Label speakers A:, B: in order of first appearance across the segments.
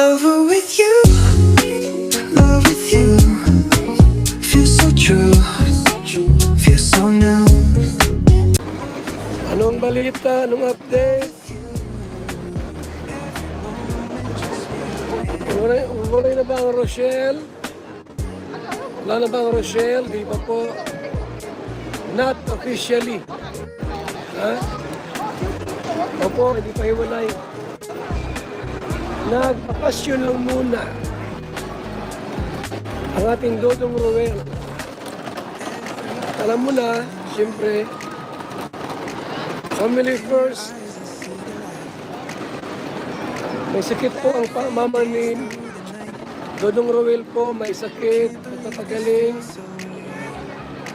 A: lover with you, love with you. Feels so true, feels so new.
B: Anong balita? Anong update? Wala na ba ang Rochelle? Wala na ba ang Rochelle? Di ba po? Not officially. Ha? Opo, hindi pa hiwalay. Nagpapasyon lang muna ang ating Dodong Roel. Alam mo na, siyempre, family first. May sakit po ang mama ni Dodong Roel po, may sakit, nagpapagaling.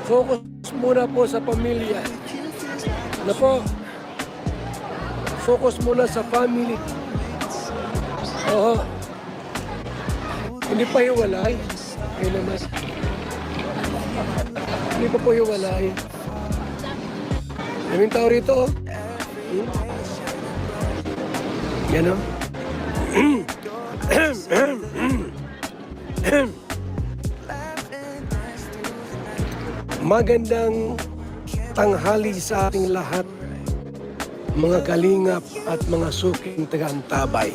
B: Focus muna po sa pamilya. Ano po? Focus muna sa family. Oo. Hindi pa hiwalay. Okay naman. Hindi pa po hiwalay. Daming tao rito. Yan o. Magandang tanghali sa ating lahat, mga kalingap at mga suking taga-antabay.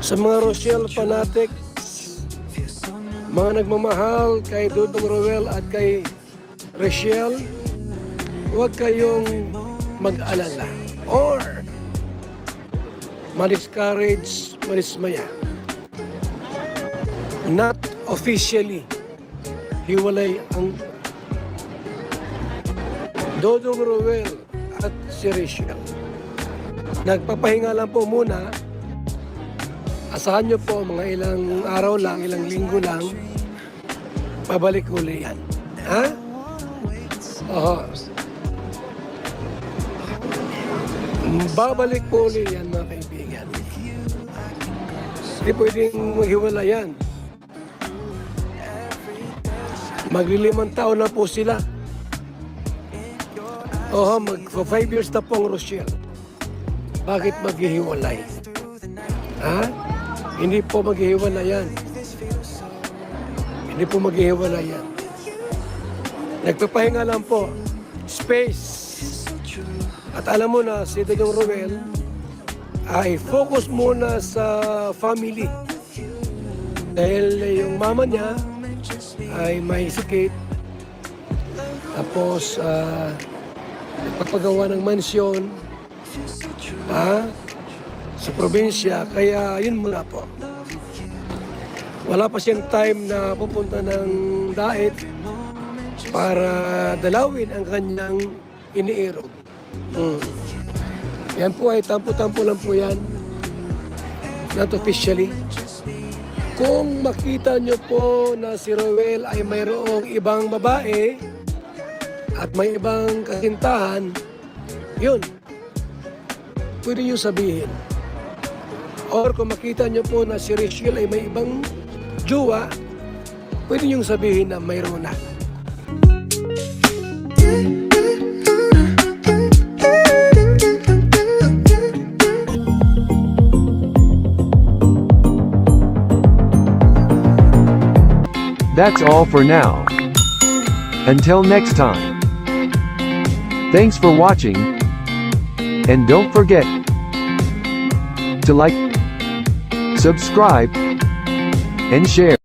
B: Sa mga Rochelle fanatics, mga nagmamahal kay Dodong Roel at kay Rochelle, huwag kayong mag-alala or ma-discourage, ma-dismaya. Not officially hiwalay ang Dodong Roel at si Rochelle. Nagpapahinga lang po muna. Asahan nyo po mga ilang araw lang, ilang linggo lang, pabalik uli yan. Ha? Oo. Babalik po uli yan mga kaibigan. Hindi pwedeng maghiwala yan. Maglilimang taon na po sila. Oo, mag-5 years na po ang Rochelle. Bakit maghihiwalay? Ha? Hindi po maghihiwala yan. Hindi po maghihiwala yan. Nagpapahinga lang po. Space. At alam mo na, si Dodong Roel ay focus muna sa family. Dahil yung mama niya ay may sakit. Tapos, nagpapagawa ng mansyon. Sa probinsya, kaya yun muna po. Wala pa siyang time na pupunta ng daet para dalawin ang kanyang iniirog. Yan po ay tampo-tampo lang po yan. Not officially. Kung makita nyo po na si Roel ay mayroong ibang babae at may ibang kasintahan, yun, pwede nyo sabihin. Or kung makita nyo po na si Rochelle ay may ibang jowa, pwede nyo sabihin na mayroon na.
C: That's all for now. Until next time. Thanks for watching. And don't forget to like, subscribe, and share.